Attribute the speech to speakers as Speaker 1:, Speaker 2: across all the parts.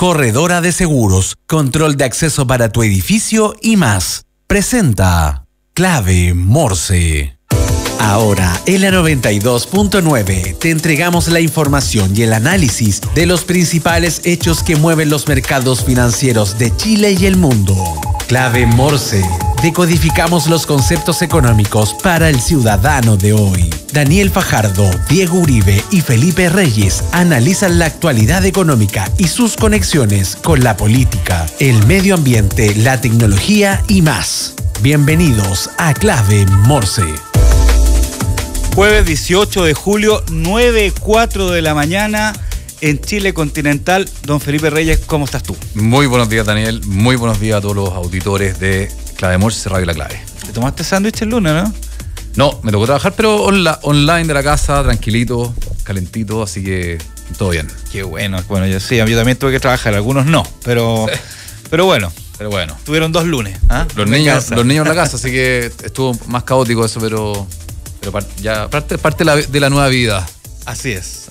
Speaker 1: corredora de seguros, control de acceso para tu edificio y más. Presenta Clave Morse. Ahora, en la 92.9 te entregamos la información y el análisis de los principales hechos que mueven los mercados financieros de Chile y el mundo. Clave Morse. Decodificamos los conceptos económicos para el ciudadano de hoy. Daniel Fajardo, Diego Uribe y Felipe Reyes analizan la actualidad económica y sus conexiones con la política, el medio ambiente, la tecnología y más. Bienvenidos a Clave Morse.
Speaker 2: Jueves 18 de julio, 9:04 de la mañana en Chile continental. Don Felipe Reyes, ¿cómo estás tú?
Speaker 3: Muy buenos días, Daniel. Muy buenos días a todos los auditores de Clave Morse, Radio La Clave.
Speaker 2: ¿Te tomaste sándwich el lunes, no?
Speaker 3: No, me tocó trabajar, pero online de la casa, tranquilito, calentito, así que todo bien.
Speaker 2: Qué bueno. Bueno, yo también tuve que trabajar, algunos no, pero bueno.
Speaker 3: Pero bueno.
Speaker 2: Tuvieron 2 lunes. ¿Ah?
Speaker 3: Los niños en la casa, así que estuvo más caótico eso, pero ya parte de la nueva vida.
Speaker 2: Así es.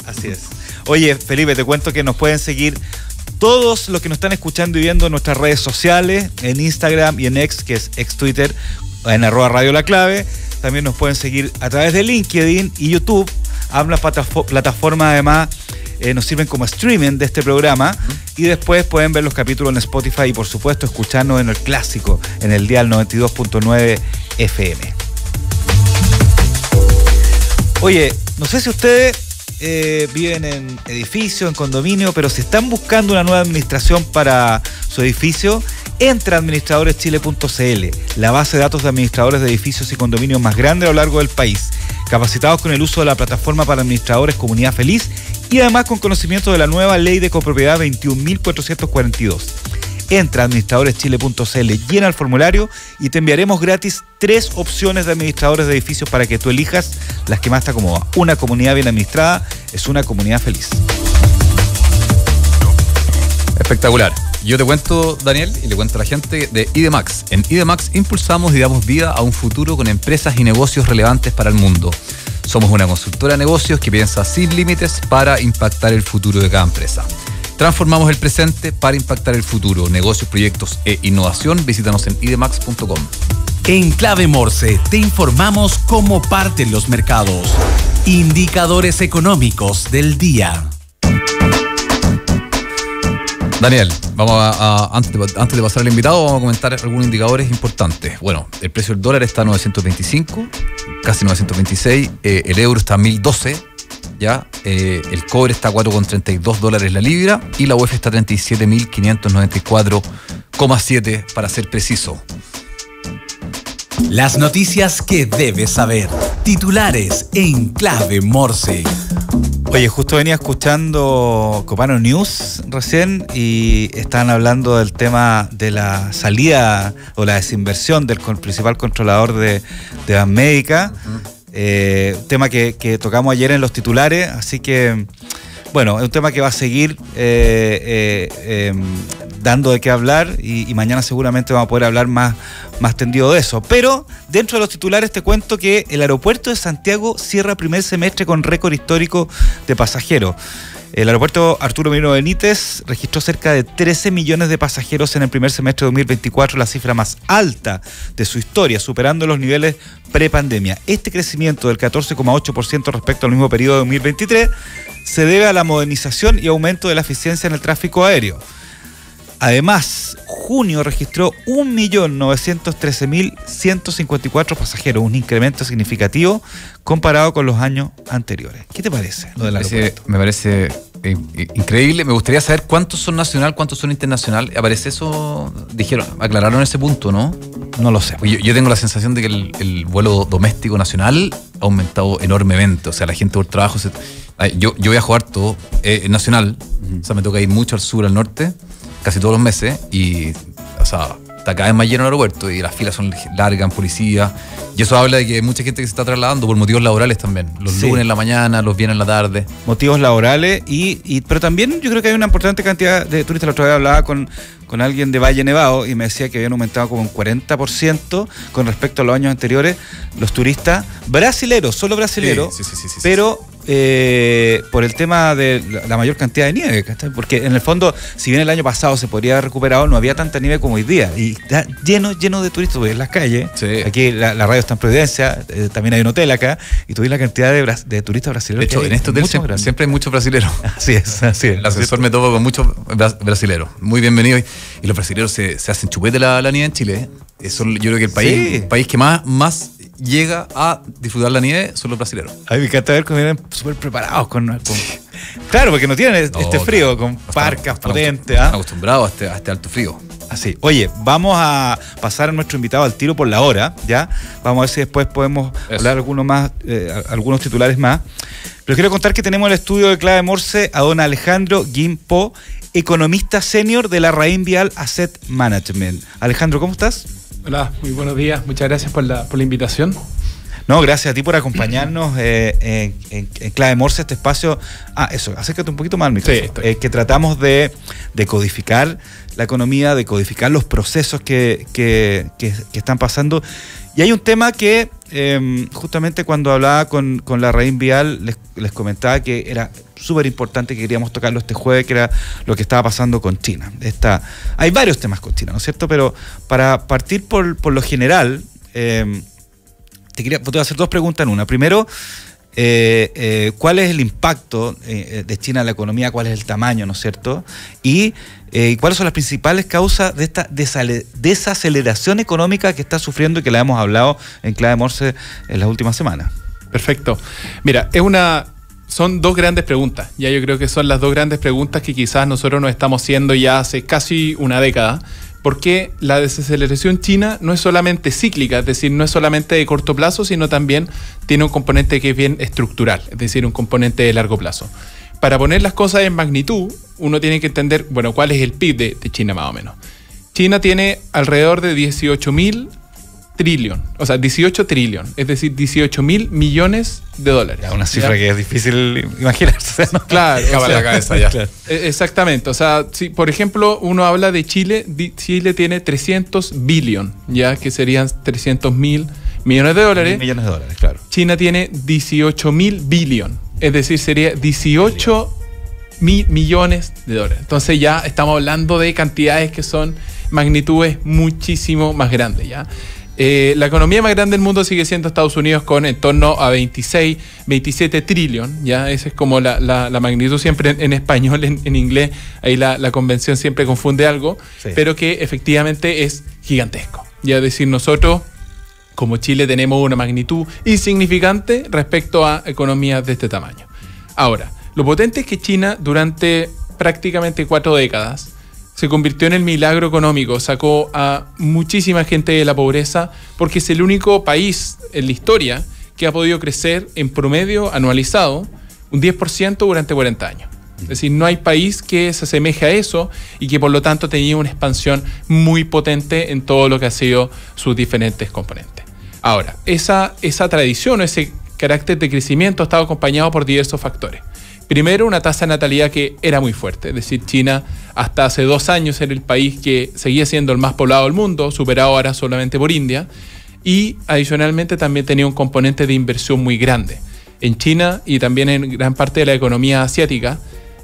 Speaker 2: Oye, Felipe, te cuento que nos pueden seguir todos los que nos están escuchando y viendo en nuestras redes sociales, en Instagram y en X, que es ex Twitter, en @Radio La Clave. También nos pueden seguir a través de LinkedIn y YouTube. Ambas plataformas además nos sirven como streaming de este programa. Y después pueden ver los capítulos en Spotify y por supuesto escucharnos en el clásico, en el dial 92.9 FM. Oye, no sé si ustedes viven en edificio, en condominio, pero si están buscando una nueva administración para su edificio, entra a administradoreschile.cl, la base de datos de administradores de edificios y condominios más grande a lo largo del país, capacitados con el uso de la plataforma para administradores Comunidad Feliz y además con conocimiento de la nueva ley de copropiedad 21.442. Entra a administradoreschile.cl, llena el formulario y te enviaremos gratis 3 opciones de administradores de edificios para que tú elijas las que más te acomodan. Una comunidad bien administrada es una comunidad feliz.
Speaker 3: Espectacular. Yo te cuento, Daniel, y le cuento a la gente de IDEMAX. En IDEMAX impulsamos y damos vida a un futuro con empresas y negocios relevantes para el mundo. Somos una consultora de negocios que piensa sin límites para impactar el futuro de cada empresa. Transformamos el presente para impactar el futuro. Negocios, proyectos e innovación. Visítanos en idemax.com.
Speaker 1: En Clave Morse te informamos cómo parten los mercados. Indicadores económicos del día.
Speaker 3: Daniel, vamos antes de pasar al invitado, vamos a comentar algunos indicadores importantes. Bueno, el precio del dólar está a 925, casi 926. El euro está a 1012. Ya, el cobre está a $4,32 la libra y la UF está a 37.594,7 para ser preciso.
Speaker 1: Las noticias que debes saber. Titulares en Clave Morse.
Speaker 2: Oye, justo venía escuchando Copano News recién y estaban hablando del tema de la salida o la desinversión del principal controlador de Banmédica. Tema que tocamos ayer en los titulares, así que bueno, es un tema que va a seguir dando de qué hablar y mañana seguramente vamos a poder hablar más tendido de eso. Pero dentro de los titulares te cuento que el aeropuerto de Santiago cierra primer semestre con récord histórico de pasajeros. El aeropuerto Arturo Merino Benítez registró cerca de 13 millones de pasajeros en el primer semestre de 2024, la cifra más alta de su historia, superando los niveles prepandemia. Este crecimiento del 14,8% respecto al mismo periodo de 2023 se debe a la modernización y aumento de la eficiencia en el tráfico aéreo. Además, junio registró 1.913.154 pasajeros, un incremento significativo comparado con los años anteriores. ¿Qué te parece lo del aeropuerto?
Speaker 3: Me parece increíble. Me gustaría saber cuántos son nacional, cuántos son internacional. ¿Aparece eso? Aclararon ese punto, ¿no?
Speaker 2: No lo sé.
Speaker 3: Yo tengo la sensación de que el vuelo doméstico nacional ha aumentado enormemente. O sea, la gente por trabajo... Yo viajo harto nacional, o sea, me toca ir mucho al sur, al norte, casi todos los meses, y, o sea, está cada vez más lleno el aeropuerto y las filas son largas en policía, y eso habla de que hay mucha gente que se está trasladando por motivos laborales también, los lunes en la mañana, los viernes en la tarde.
Speaker 2: Motivos laborales, pero también yo creo que hay una importante cantidad de turistas. La otra vez hablaba con alguien de Valle Nevado y me decía que habían aumentado como un 40% con respecto a los años anteriores los turistas brasileros, solo brasileros, pero por el tema de la mayor cantidad de nieve, ¿cachai? Porque en el fondo, si bien el año pasado se podría haber recuperado, no había tanta nieve como hoy día. Y está lleno de turistas, tú ves las calles.
Speaker 3: Sí.
Speaker 2: Aquí la radio está en Providencia, también hay un hotel acá, y tú ves la cantidad de turistas brasileños.
Speaker 3: De hecho, en este hotel siempre hay muchos brasileños.
Speaker 2: Así es, así es.
Speaker 3: El asesor me topo con muchos brasileros. Muy bienvenidos. Y los brasileros se hacen chupete la nieve en Chile. Eso, yo creo que el país que más llega a disfrutar la nieve son los brasileños.
Speaker 2: A mí me encanta ver cómo vienen súper preparados claro, porque no tienen este frío, con parcas potentes.
Speaker 3: Están acostumbrados a este alto frío.
Speaker 2: Así. Oye, vamos a pasar a nuestro invitado al tiro por la hora, ¿ya? Vamos a ver si después podemos hablar algunos titulares más. Pero quiero contar que tenemos en el estudio de Clave Morse a don Alejandro Guimpo, economista senior de la Reinvial Asset Management. Alejandro, ¿cómo estás?
Speaker 4: Hola, muy buenos días. Muchas gracias por la invitación.
Speaker 2: No, gracias a ti por acompañarnos en Clave Morse, este espacio. Acércate un poquito más al micrófono.
Speaker 4: Sí,
Speaker 2: que tratamos de codificar la economía, de codificar los procesos que están pasando. Y hay un tema que justamente cuando hablaba con la Reinvial les comentaba que era súper importante, que queríamos tocarlo este jueves, que era lo que estaba pasando con China. Hay varios temas con China, ¿no es cierto? Pero para partir por lo general, te voy a hacer dos preguntas en una. Primero, ¿cuál es el impacto de China en la economía? ¿Cuál es el tamaño, no es cierto? Y ¿cuáles son las principales causas de esta desaceleración económica que está sufriendo y que la hemos hablado en Clave Morse en las últimas semanas?
Speaker 4: Perfecto. Mira, son dos grandes preguntas. Ya yo creo que son las dos grandes preguntas que quizás nosotros nos estamos haciendo ya hace casi una década. Porque la desaceleración china no es solamente cíclica, es decir, no es solamente de corto plazo, sino también tiene un componente que es bien estructural, es decir, un componente de largo plazo. Para poner las cosas en magnitud, uno tiene que entender, bueno, cuál es el PIB de China más o menos. China tiene alrededor de 18.000 trillón, o sea, 18 trillón, es decir, 18.000 millones de dólares.
Speaker 2: Una cifra que es difícil imaginarse, ¿no?
Speaker 4: Claro.
Speaker 3: Acaba la cabeza ya.
Speaker 4: Claro. Exactamente, o sea, si por ejemplo uno habla de Chile, Chile tiene 300 billion, ya que serían 300.000 millones de dólares.
Speaker 2: Millones de dólares, claro.
Speaker 4: China tiene 18.000 billion, es decir, sería 18 mil millones de dólares. Entonces ya estamos hablando de cantidades que son magnitudes muchísimo más grandes, ¿ya? La economía más grande del mundo sigue siendo Estados Unidos con en torno a 27 trillón, ¿ya? Esa es como la magnitud siempre en español, en inglés, ahí la convención siempre confunde algo, sí. Pero que efectivamente es gigantesco. Ya es decir, nosotros como Chile tenemos una magnitud insignificante respecto a economías de este tamaño. Ahora, lo potente es que China durante prácticamente 4 décadas se convirtió en el milagro económico, sacó a muchísima gente de la pobreza porque es el único país en la historia que ha podido crecer en promedio anualizado un 10% durante 40 años. Es decir, no hay país que se asemeje a eso y que por lo tanto tenía una expansión muy potente en todo lo que ha sido sus diferentes componentes. Ahora, esa tradición o ese carácter de crecimiento ha estado acompañado por diversos factores. Primero, una tasa de natalidad que era muy fuerte, es decir, China hasta hace 2 años era el país que seguía siendo el más poblado del mundo, superado ahora solamente por India, y adicionalmente también tenía un componente de inversión muy grande. En China y también en gran parte de la economía asiática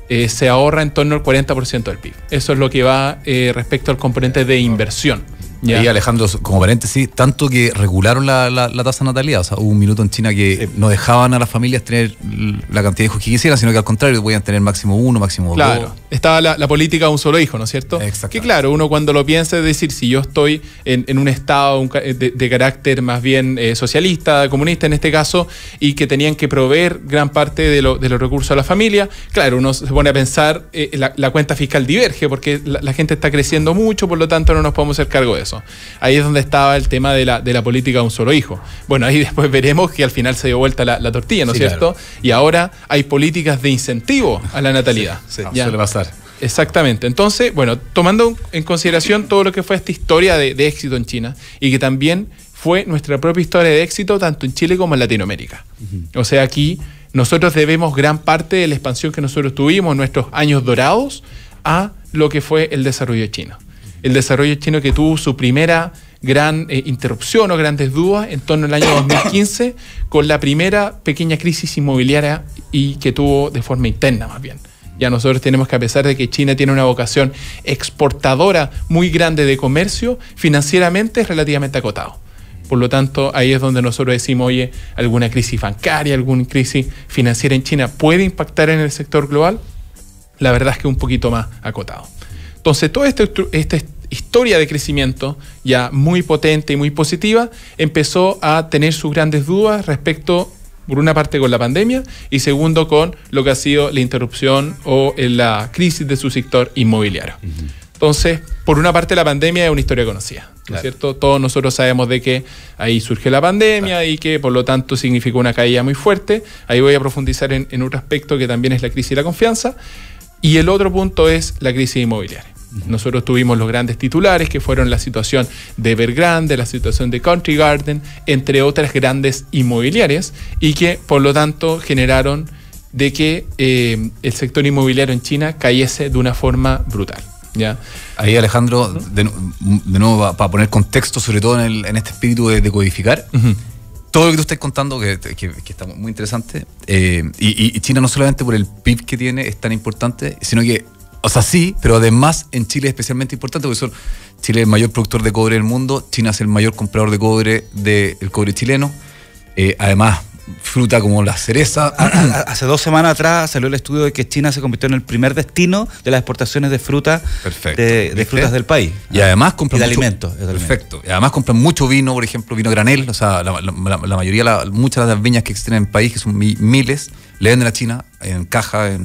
Speaker 4: se ahorra en torno al 40% del PIB. Eso es lo que va respecto al componente de inversión. ¿Ya?
Speaker 3: Y Alejandro, como paréntesis, tanto que regularon la tasa de natalidad, o sea, hubo un minuto en China que no dejaban a las familias tener la cantidad de hijos que quisieran, sino que al contrario, podían tener máximo 1, máximo 2.
Speaker 4: Claro, estaba la política de un solo hijo, ¿no es cierto? Que claro, uno cuando lo piensa es decir, si yo estoy en un estado de carácter más bien socialista, comunista en este caso, y que tenían que proveer gran parte de los recursos a la familia, claro, uno se pone a pensar, la cuenta fiscal diverge, porque la gente está creciendo mucho, por lo tanto no nos podemos hacer cargo de eso. Ahí es donde estaba el tema de la política de un solo hijo. Bueno, ahí después veremos que al final se dio vuelta la tortilla, ¿no es cierto? Claro. Y ahora hay políticas de incentivo a la natalidad.
Speaker 3: Sí, suele pasar.
Speaker 4: Exactamente. Entonces, bueno, tomando en consideración todo lo que fue esta historia de éxito en China y que también fue nuestra propia historia de éxito tanto en Chile como en Latinoamérica. O sea, aquí nosotros debemos gran parte de la expansión que nosotros tuvimos en nuestros años dorados a lo que fue el desarrollo chino. El desarrollo chino que tuvo su primera gran interrupción o grandes dudas en torno al año 2015 con la primera pequeña crisis inmobiliaria y que tuvo de forma interna más bien. Ya nosotros tenemos que, a pesar de que China tiene una vocación exportadora muy grande de comercio, financieramente es relativamente acotado. Por lo tanto, ahí es donde nosotros decimos, oye, alguna crisis bancaria, alguna crisis financiera en China puede impactar en el sector global. La verdad es que un poquito más acotado. Entonces, toda esta historia de crecimiento ya muy potente y muy positiva empezó a tener sus grandes dudas respecto, por una parte, con la pandemia y segundo, con lo que ha sido la interrupción o la crisis de su sector inmobiliario. Entonces, por una parte, la pandemia es una historia conocida, ¿no es cierto? Todos nosotros sabemos de que ahí surge la pandemia y que, por lo tanto, significó una caída muy fuerte. Ahí voy a profundizar en otro aspecto que también es la crisis de la confianza. Y el otro punto es la crisis inmobiliaria. Nosotros tuvimos los grandes titulares que fueron la situación de Evergrande, la situación de Country Garden, entre otras grandes inmobiliarias, y que por lo tanto generaron de que el sector inmobiliario en China cayese de una forma brutal. ¿Ya?
Speaker 3: Ahí, Alejandro, de nuevo para poner contexto, sobre todo en este espíritu de codificar, todo lo que tú estás contando, que está muy interesante, y China no solamente por el PIB que tiene es tan importante, sino que, o sea, sí, pero además en Chile es especialmente importante porque Chile es el mayor productor de cobre del mundo, China es el mayor comprador de cobre del cobre chileno, además fruta como la cereza.
Speaker 2: Hace 2 semanas atrás salió el estudio de que China se convirtió en el primer destino de las exportaciones de fruta.
Speaker 3: Perfecto.
Speaker 2: de frutas del país.
Speaker 3: Y además compran
Speaker 2: de
Speaker 3: mucho,
Speaker 2: alimentos.
Speaker 3: Perfecto. Y además compran mucho vino, por ejemplo, vino granel. O sea, la mayoría, muchas de las viñas que existen en el país, que son miles, le venden a China en caja,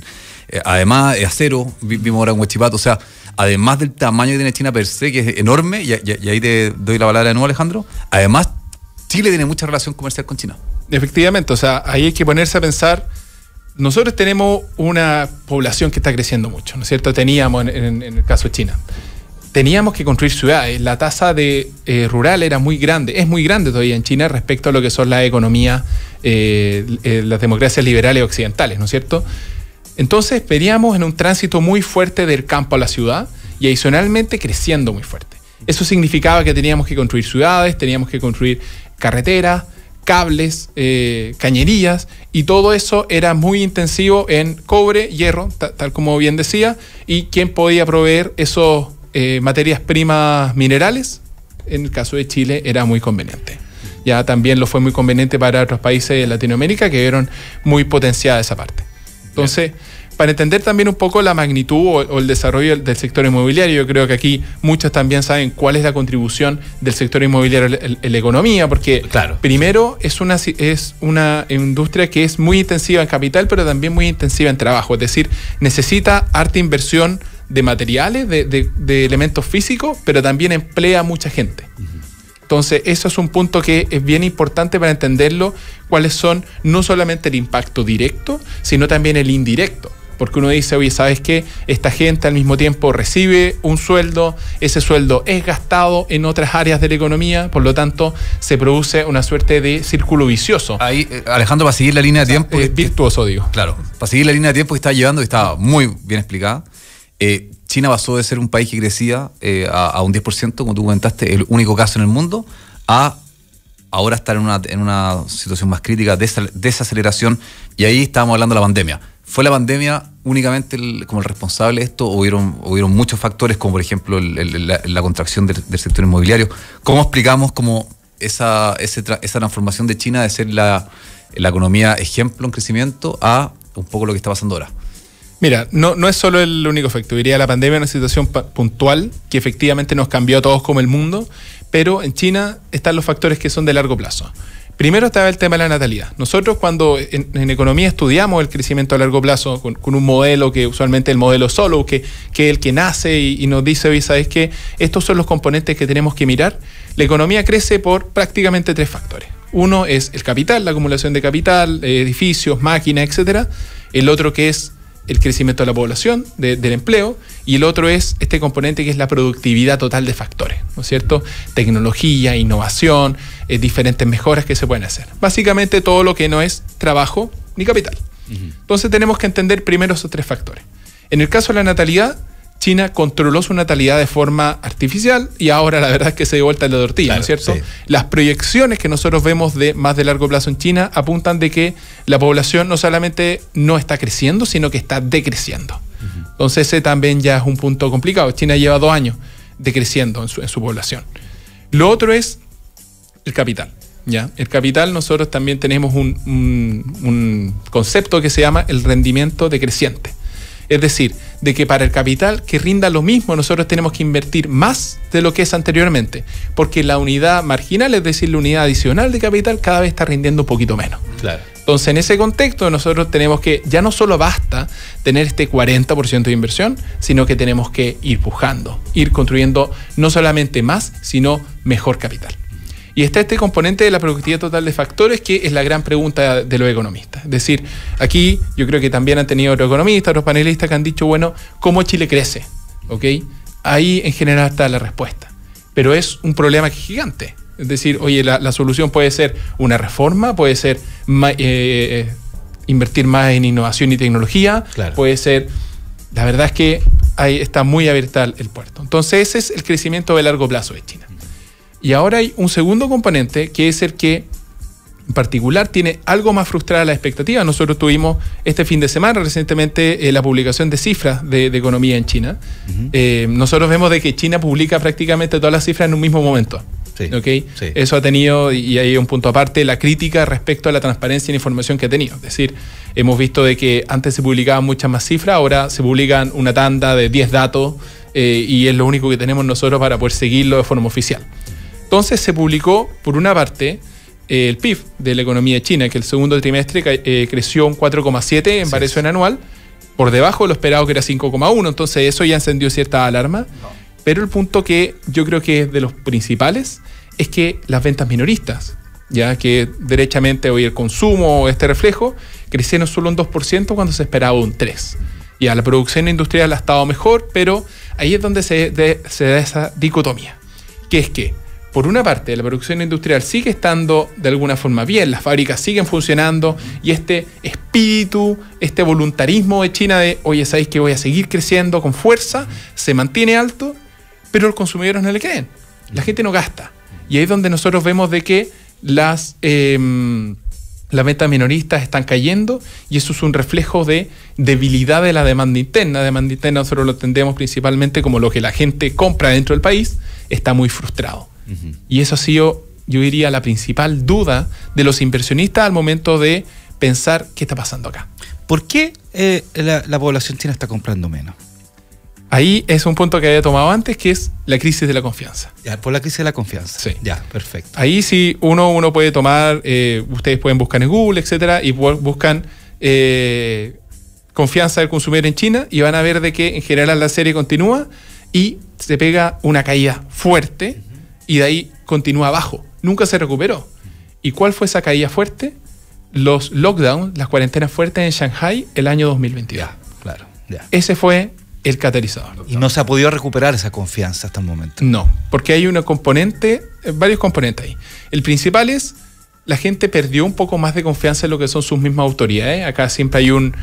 Speaker 3: además acero, vimos ahora en Huachipato. O sea, además del tamaño que tiene China per se, que es enorme, y ahí te doy la palabra de nuevo, Alejandro, además Chile tiene mucha relación comercial con China.
Speaker 4: Efectivamente, o sea, ahí hay que ponerse a pensar. Nosotros tenemos una población que está creciendo mucho, ¿no es cierto? Teníamos, en el caso de China, teníamos que construir ciudades. La tasa de rural era muy grande, es muy grande todavía en China respecto a lo que son las economías, las democracias liberales occidentales, ¿no es cierto? Entonces veníamos en un tránsito muy fuerte del campo a la ciudad y adicionalmente creciendo muy fuerte. Eso significaba que teníamos que construir ciudades, teníamos que construir carreteras, cables, cañerías, y todo eso era muy intensivo en cobre, hierro, tal como bien decía, y ¿quién podía proveer esos materias primas minerales? En el caso de Chile era muy conveniente. Ya también lo fue muy conveniente para otros países de Latinoamérica que vieron muy potenciada esa parte. Entonces, para entender también un poco la magnitud o el desarrollo del sector inmobiliario, yo creo que aquí muchos también saben cuál es la contribución del sector inmobiliario en la economía, porque primero es una industria que es muy intensiva en capital, pero también muy intensiva en trabajo, es decir, necesita harta inversión de materiales, de elementos físicos, pero también emplea a mucha gente. Entonces, eso es un punto que es bien importante para entenderlo, cuáles son no solamente el impacto directo, sino también el indirecto. Porque uno dice, oye, ¿sabes qué? Esta gente al mismo tiempo recibe un sueldo, ese sueldo es gastado en otras áreas de la economía, por lo tanto, se produce una suerte de círculo vicioso.
Speaker 3: Ahí, Alejandro, para seguir la línea de tiempo...
Speaker 4: virtuoso, digo.
Speaker 3: Claro, para seguir la línea de tiempo que estaba llevando, que estaba muy bien explicada, China pasó de ser un país que crecía a un 10%, como tú comentaste, el único caso en el mundo, a ahora estar en una situación más crítica de desaceleración, y ahí estábamos hablando de la pandemia. ¿Fue la pandemia únicamente como el responsable de esto? ¿O hubieron muchos factores, como por ejemplo la contracción del sector inmobiliario? ¿Cómo explicamos cómo esa transformación de China de ser la economía ejemplo en crecimiento a un poco lo que está pasando ahora?
Speaker 4: Mira, no es solo el único efecto. Diría la pandemia es una situación puntual que efectivamente nos cambió a todos como el mundo, pero en China están los factores que son de largo plazo. Primero estaba el tema de la natalidad. Nosotros cuando en economía estudiamos el crecimiento a largo plazo con un modelo que usualmente el modelo Solow, que es el que nace y nos dice, oye, ¿sabes qué? Estos son los componentes que tenemos que mirar. La economía crece por prácticamente 3 factores. Uno es el capital, la acumulación de capital, edificios, máquinas, etcétera. El otro que es el crecimiento de la población, del empleo, y el otro es este componente que es la productividad total de factores, ¿no es cierto? Tecnología, innovación, diferentes mejoras que se pueden hacer. Básicamente todo lo que no es trabajo ni capital. Entonces tenemos que entender primero esos 3 factores. En el caso de la natalidad, China controló su natalidad de forma artificial y ahora la verdad es que se dio vuelta la tortilla, ¿no es cierto? Sí. Las proyecciones que nosotros vemos de más de largo plazo en China apuntan de que la población no solamente no está creciendo, sino que está decreciendo. Entonces ese también ya es un punto complicado. China lleva 2 años decreciendo en su población. Lo otro es el capital. ¿Ya? El capital, nosotros también tenemos un concepto que se llama el rendimiento decreciente. Es decir, de que para el capital que rinda lo mismo, nosotros tenemos que invertir más de lo que es anteriormente, porque la unidad marginal, es decir, la unidad adicional de capital, cada vez está rindiendo un poquito menos.
Speaker 2: Claro.
Speaker 4: Entonces, en ese contexto, nosotros tenemos que, ya no solo basta tener este 40% de inversión, sino que tenemos que ir pujando, ir construyendo no solamente más, sino mejor capital. Y está este componente de la productividad total de factores, que es la gran pregunta de los economistas. Es decir, aquí yo creo que también han tenido otros economistas, otros panelistas que han dicho, bueno, ¿cómo Chile crece? ¿Ok? Ahí en general está la respuesta. Pero es un problema que es gigante. Es decir, oye, la solución puede ser una reforma, puede ser invertir más en innovación y tecnología, claro. Puede ser, la verdad es que ahí está muy abierta el puerto. Entonces ese es el crecimiento de largo plazo de China. Y ahora hay un segundo componente, que es el que en particular tiene algo más frustrada la expectativa. Nosotros tuvimos este fin de semana recientemente la publicación de cifras de economía en China. Nosotros vemos de que China publica prácticamente todas las cifras en un mismo momento. Sí, ¿okay? Sí. Eso ha tenido, y hay un punto aparte, la crítica respecto a la transparencia en información que ha tenido. Es decir, hemos visto de que antes se publicaban muchas más cifras, ahora se publican una tanda de 10 datos y es lo único que tenemos nosotros para poder seguirlo de forma oficial. Entonces se publicó, por una parte, el PIB de la economía de China, que el segundo trimestre creció un 4,7 en variación anual, por debajo de lo esperado, que era 5,1. Entonces eso ya encendió cierta alarma. Pero el punto que yo creo que es de los principales es que las ventas minoristas, ya que derechamente hoy el consumo, este reflejo, crecieron solo un 2% cuando se esperaba un 3%. Ya la producción industrial ha estado mejor, pero ahí es donde se da esa dicotomía, que es que por una parte, la producción industrial sigue estando de alguna forma bien, las fábricas siguen funcionando y este espíritu, este voluntarismo de China de, oye, ¿sabéis que voy a seguir creciendo con fuerza? Se mantiene alto, pero los consumidores no le creen. La gente no gasta. Y ahí es donde nosotros vemos de que las ventas minoristas están cayendo y eso es un reflejo de debilidad de la demanda interna. La demanda interna nosotros lo entendemos principalmente como lo que la gente compra dentro del país, está muy frustrado. Y eso ha sido, yo diría, la principal duda de los inversionistas al momento de pensar qué está pasando acá.
Speaker 2: ¿Por qué la población china está comprando menos?
Speaker 4: Ahí es un punto que había tomado antes, que es la crisis de la confianza.
Speaker 2: Ya, por la crisis de la confianza.
Speaker 4: Sí.
Speaker 2: Ya, perfecto.
Speaker 4: Ahí sí uno puede tomar, ustedes pueden buscar en Google, etcétera, y buscan confianza del consumidor en China y van a ver de que en general la serie continúa y se pega una caída fuerte. Y de ahí continúa abajo. Nunca se recuperó. ¿Y cuál fue esa caída fuerte? Los lockdowns, las cuarentenas fuertes en Shanghai el año 2022.
Speaker 2: Ya, claro. Ya.
Speaker 4: Ese fue el catalizador.
Speaker 2: Y no se ha podido recuperar esa confianza hasta el momento.
Speaker 4: No, porque hay una componente, varios componentes ahí. El principal es, la gente perdió un poco más de confianza en lo que son sus mismas autoridades. Acá siempre hay un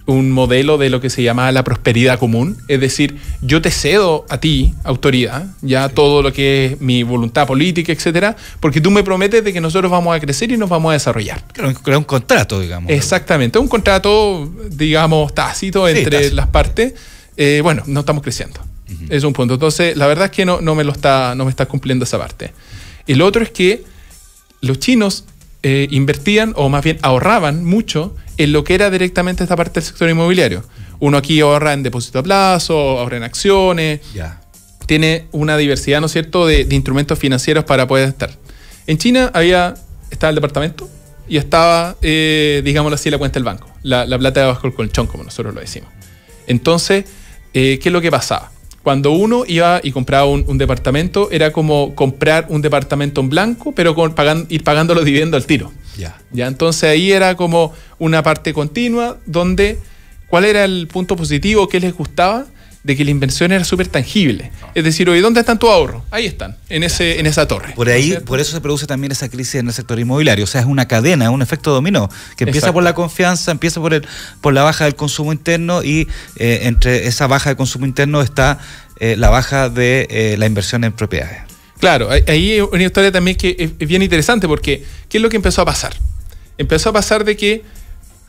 Speaker 4: modelo de lo que se llama la prosperidad común, es decir, yo te cedo a ti, autoridad, ya sí, todo lo que es mi voluntad política, etcétera, porque tú me prometes de que nosotros vamos a crecer y nos vamos a desarrollar.
Speaker 2: Claro, es un contrato, digamos.
Speaker 4: Exactamente, un contrato, digamos, tácito entre las partes. Bueno, no estamos creciendo. Es un punto. Entonces, la verdad es que no me está cumpliendo esa parte. El otro es que los chinos invertían, o más bien ahorraban mucho en lo que era directamente esta parte del sector inmobiliario. Uno aquí ahorra en depósito a plazo, ahorra en acciones, tiene una diversidad, ¿no es cierto?, de instrumentos financieros para poder estar. En China estaba el departamento y estaba, digámoslo así, la cuenta del banco, la plata debajo del colchón, como nosotros lo decimos. Entonces, ¿qué es lo que pasaba? Cuando uno iba y compraba un departamento, era como comprar un departamento en blanco, pero ir pagando los dividendos al tiro. Ya, entonces ahí era como una parte continua donde, ¿cuál era el punto positivo? ¿Qué les gustaba? de que la inversión era súper tangible. Es decir, oye, ¿dónde están tus ahorros? Ahí están, en esa torre.
Speaker 2: Por ahí, por eso se produce también esa crisis en el sector inmobiliario. O sea, es una cadena, un efecto dominó, que empieza por la confianza, empieza por la baja del consumo interno y entre esa baja de consumo interno está la baja de la inversión en propiedades. Claro,
Speaker 4: ahí hay una historia también que es bien interesante porque ¿qué es lo que empezó a pasar? Empezó a pasar de que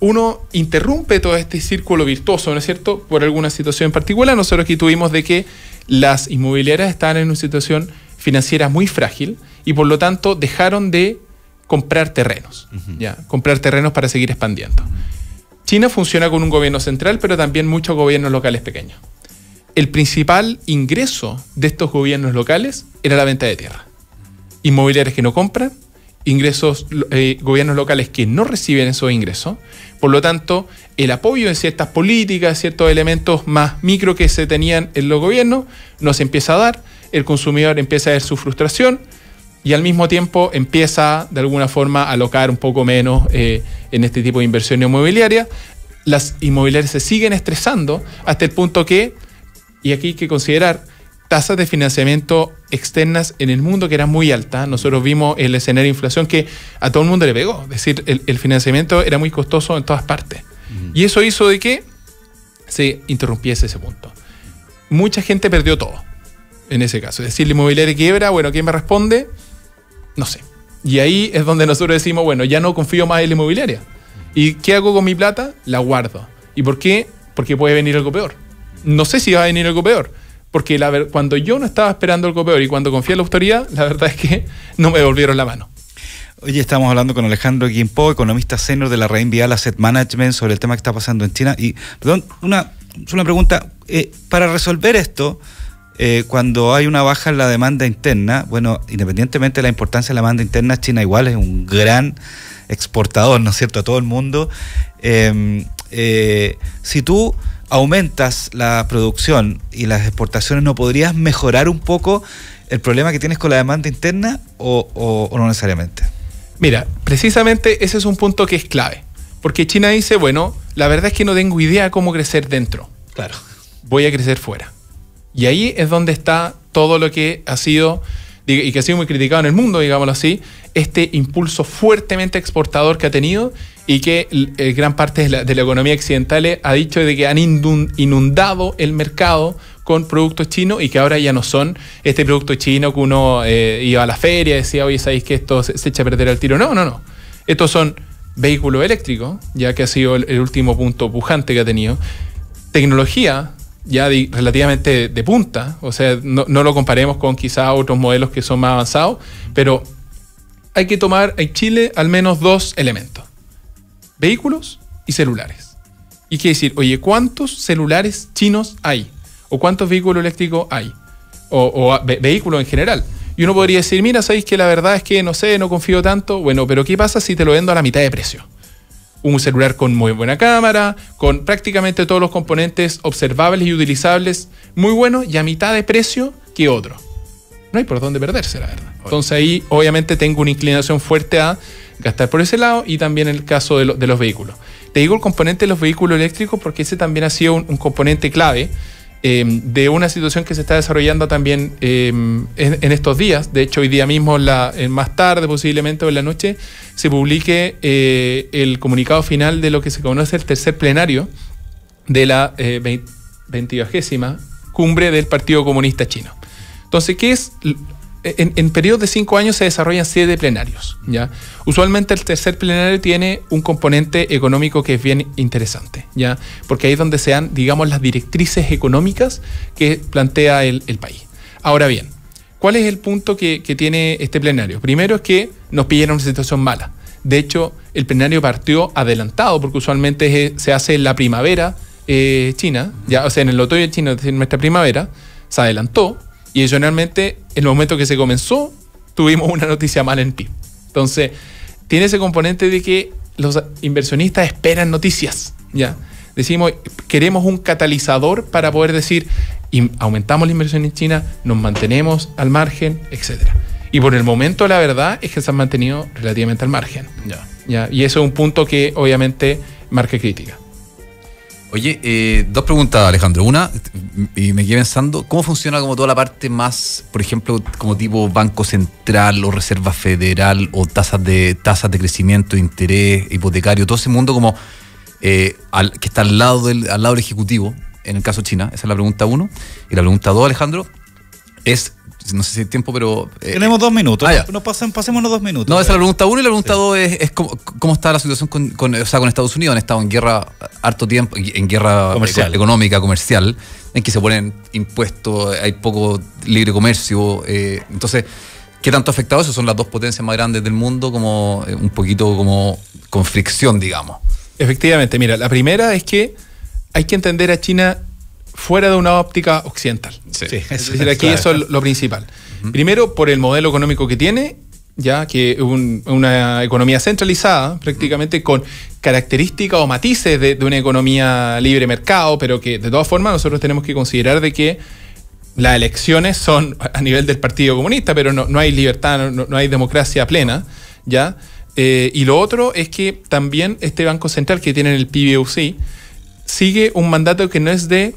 Speaker 4: uno interrumpe todo este círculo virtuoso, ¿no es cierto?, por alguna situación en particular. Nosotros aquí tuvimos de que las inmobiliarias estaban en una situación financiera muy frágil y por lo tanto dejaron de comprar terrenos, ¿ya? Comprar terrenos para seguir expandiendo. China funciona con un gobierno central, pero también muchos gobiernos locales pequeños. El principal ingreso de estos gobiernos locales era la venta de tierra. Inmobiliarias que no compran, gobiernos locales que no reciben esos ingresos. Por lo tanto, el apoyo de ciertas políticas, ciertos elementos más micro que se tenían en los gobiernos, no se empieza a dar, el consumidor empieza a ver su frustración y al mismo tiempo empieza de alguna forma a alocar un poco menos en este tipo de inversión inmobiliaria. Las inmobiliarias se siguen estresando hasta el punto que, y aquí hay que considerar, tasas de financiamiento externas en el mundo que eran muy altas. Nosotros vimos el escenario de inflación que a todo el mundo le pegó. Es decir, el financiamiento era muy costoso en todas partes. Y eso hizo de que se interrumpiese ese punto. Mucha gente perdió todo en ese caso. Es decir, la inmobiliaria quiebra, bueno, ¿quién me responde? No sé. Y ahí es donde nosotros decimos, bueno, ya no confío más en la inmobiliaria. ¿Y qué hago con mi plata? La guardo. ¿Y por qué? Porque puede venir algo peor. No sé si va a venir algo peor. Porque cuando yo no estaba esperando algo peor y cuando confié en la autoridad, la verdad es que no me devolvieron la mano.
Speaker 2: Oye, estamos hablando con Alejandro Guimpo, economista senior de la Rain Vial Asset Management, sobre el tema que está pasando en China. Y, perdón, una pregunta. Para resolver esto, cuando hay una baja en la demanda interna, bueno, independientemente de la importancia de la demanda interna, China igual es un gran exportador, ¿no es cierto?, a todo el mundo. Si tú aumentas la producción y las exportaciones, ¿no podrías mejorar un poco el problema que tienes con la demanda interna o no necesariamente?
Speaker 4: Mira, precisamente ese es un punto que es clave, porque China dice, bueno, la verdad es que no tengo idea cómo crecer dentro.
Speaker 2: Claro.
Speaker 4: Voy a crecer fuera. Y ahí es donde está todo lo que ha sido, y que ha sido muy criticado en el mundo, digámoslo así, este impulso fuertemente exportador que ha tenido y que gran parte de la economía occidental ha dicho de que han inundado el mercado con productos chinos y que ahora ya no son este producto chino que uno iba a la feria y decía, oye, ¿sabéis que esto se echa a perder al tiro? No. Estos son vehículos eléctricos, ya que ha sido el último punto pujante que ha tenido. Tecnología ya relativamente de punta, o sea, no lo comparemos con quizás otros modelos que son más avanzados, pero hay que tomar en Chile al menos dos elementos: vehículos y celulares. Y quiere decir, oye, ¿cuántos celulares chinos hay? ¿O cuántos vehículos eléctricos hay? O vehículos en general. Y uno podría decir, mira, ¿sabéis que la verdad es que no sé, no confío tanto? Bueno, pero ¿qué pasa si te lo vendo a la mitad de precio? Un celular con muy buena cámara, con prácticamente todos los componentes observables y utilizables muy buenos y a mitad de precio que otro. No hay por dónde perderse, la verdad. Entonces ahí obviamente tengo una inclinación fuerte a gastar por ese lado y también en el caso de los vehículos. Te digo el componente de los vehículos eléctricos porque ese también ha sido un componente clave de una situación que se está desarrollando también en estos días. De hecho, hoy día mismo, más tarde posiblemente o en la noche, se publique el comunicado final de lo que se conoce el tercer plenario de la 20ª cumbre del Partido Comunista Chino. Entonces, ¿qué es? En periodos de 5 años se desarrollan 7 plenarios, ¿ya? Usualmente el tercer plenario tiene un componente económico que es bien interesante, ¿ya? Porque ahí es donde se dan, digamos, las directrices económicas que plantea el país. Ahora bien, ¿cuál es el punto que tiene este plenario? Primero es que nos pillaron una situación mala. De hecho, el plenario partió adelantado, porque usualmente se hace en la primavera china, ¿ya? O sea, en el otoño chino, es decir, nuestra primavera, se adelantó. Y adicionalmente, en el momento que se comenzó, tuvimos una noticia mala en PIB. Entonces, tiene ese componente de que los inversionistas esperan noticias, ¿ya? Decimos, queremos un catalizador para poder decir, aumentamos la inversión en China, nos mantenemos al margen, etc. Y por el momento, la verdad es que se han mantenido relativamente al margen. ¿Ya? Y eso es un punto que obviamente marca crítica.
Speaker 3: Oye, dos preguntas, Alejandro. Una, y me quedé pensando, ¿cómo funciona como toda la parte más, por ejemplo, como tipo Banco Central o Reserva Federal o tasas de crecimiento, interés, hipotecario, todo ese mundo como que está al lado del Ejecutivo, en el caso de China? Esa es la pregunta 1. Y la pregunta 2, Alejandro, es, no sé si hay tiempo, pero...
Speaker 2: Tenemos 2 minutos. Pasémonos 2 minutos.
Speaker 3: No, esa es la pregunta 1, y la pregunta 2 es cómo está la situación con Estados Unidos. Han estado en guerra harto tiempo, en guerra económica, comercial, en que se ponen impuestos, hay poco libre comercio. Entonces, ¿qué tanto ha afectado eso? Son las dos potencias más grandes del mundo, como un poquito como con fricción, digamos.
Speaker 4: Efectivamente, mira, la primera es que hay que entender a China fuera de una óptica occidental.
Speaker 3: Sí.
Speaker 4: Es decir, aquí eso es lo principal. Primero, por el modelo económico que tiene, ya que una economía centralizada, prácticamente con características o matices de una economía libre mercado, pero que de todas formas nosotros tenemos que considerar de que las elecciones son a nivel del Partido Comunista, pero no hay libertad, no hay democracia plena, ¿ya? Y lo otro es que también este Banco Central que tiene el PBOC sigue un mandato que no es de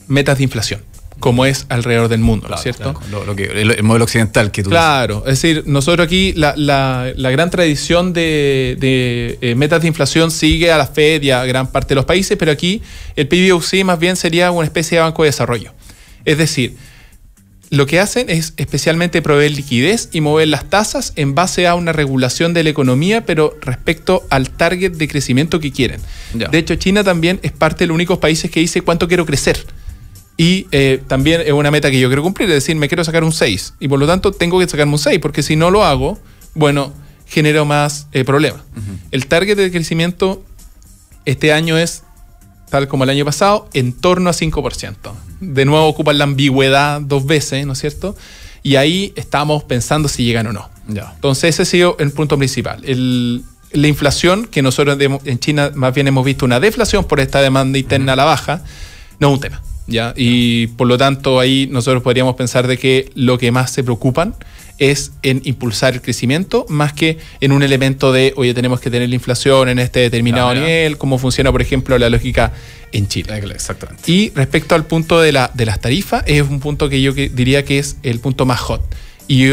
Speaker 4: metas de inflación, como es alrededor del mundo, claro, ¿cierto?
Speaker 3: Claro. El modelo occidental que tú
Speaker 4: Claro, dices. Es decir, nosotros aquí la gran tradición de metas de inflación sigue a la Fed y a gran parte de los países, pero aquí el PBOC más bien sería una especie de banco de desarrollo. Es decir, lo que hacen es especialmente proveer liquidez y mover las tasas en base a una regulación de la economía, pero respecto al target de crecimiento que quieren. Ya. De hecho, China también es parte de los únicos países que dice cuánto quiero crecer. Y también es una meta que yo quiero cumplir, es decir, me quiero sacar un 6 y por lo tanto tengo que sacarme un 6, porque si no lo hago, bueno, genero más problemas. El target de crecimiento este año es, tal como el año pasado, en torno a 5%. De nuevo ocupan la ambigüedad 2 veces, ¿no es cierto? Y ahí estamos pensando si llegan o no.
Speaker 3: Ya.
Speaker 4: Entonces ese ha sido el punto principal. La inflación, que nosotros en China más bien hemos visto una deflación por esta demanda interna a la baja, no es un tema. ¿Ya? Y por lo tanto ahí nosotros podríamos pensar de que lo que más se preocupan es en impulsar el crecimiento más que en un elemento de, oye, tenemos que tener la inflación en este determinado nivel, cómo funciona, por ejemplo, la lógica en Chile.
Speaker 3: Exactamente.
Speaker 4: Y respecto al punto de las tarifas, es un punto que yo diría que es el punto más hot. Y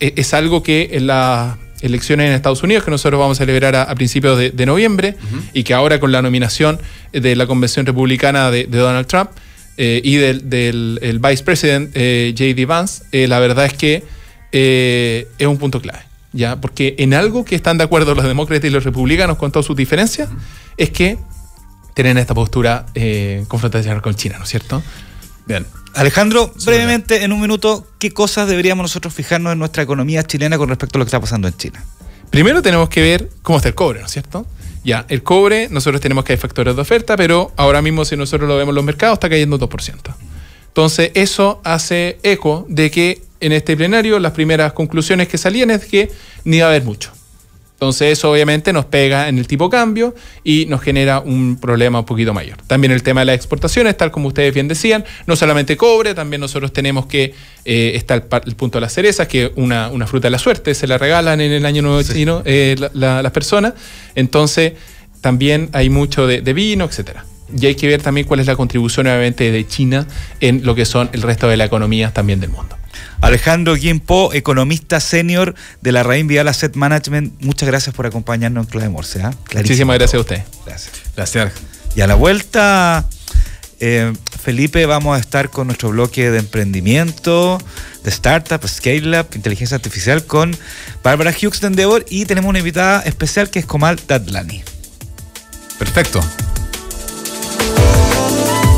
Speaker 4: es algo que en las elecciones en Estados Unidos, que nosotros vamos a celebrar a principios de noviembre, y que ahora con la nominación de la convención republicana de Donald Trump, y del Vice President J.D. Vance, la verdad es que es un punto clave, ¿ya? Porque en algo que están de acuerdo los demócratas y los republicanos con todas sus diferencias, es que tienen esta postura confrontacional con China, ¿no es cierto?
Speaker 2: Bien. Alejandro, brevemente, en un minuto, ¿qué cosas deberíamos nosotros fijarnos en nuestra economía chilena con respecto a lo que está pasando en China?
Speaker 4: Primero tenemos que ver cómo está el cobre, ¿no es cierto? Ya, el cobre, nosotros tenemos que hay factores de oferta, pero ahora mismo si nosotros lo vemos en los mercados está cayendo 2%. Entonces eso hace eco de que en este plenario las primeras conclusiones que salían es que ni va a haber mucho. Entonces eso obviamente nos pega en el tipo cambio y nos genera un problema un poquito mayor. También el tema de las exportaciones, tal como ustedes bien decían, no solamente cobre, también nosotros tenemos que, está el punto de las cerezas, que una fruta de la suerte, se la regalan en el año nuevo chino las personas. Entonces también hay mucho de vino, etcétera. Y hay que ver también cuál es la contribución obviamente de China en lo que son el resto de la economía también del mundo.
Speaker 2: Alejandro Guimpo, economista senior de la Raín Vial Asset Management, muchas gracias por acompañarnos en Clave Morse.
Speaker 4: Muchísimas gracias a usted.
Speaker 3: Gracias.
Speaker 2: Y a la vuelta, Felipe, vamos a estar con nuestro bloque de emprendimiento, de startup, scale-up, inteligencia artificial con Bárbara Hughes de Endeavor, y tenemos una invitada especial que es Comal Datlani.
Speaker 3: Perfecto.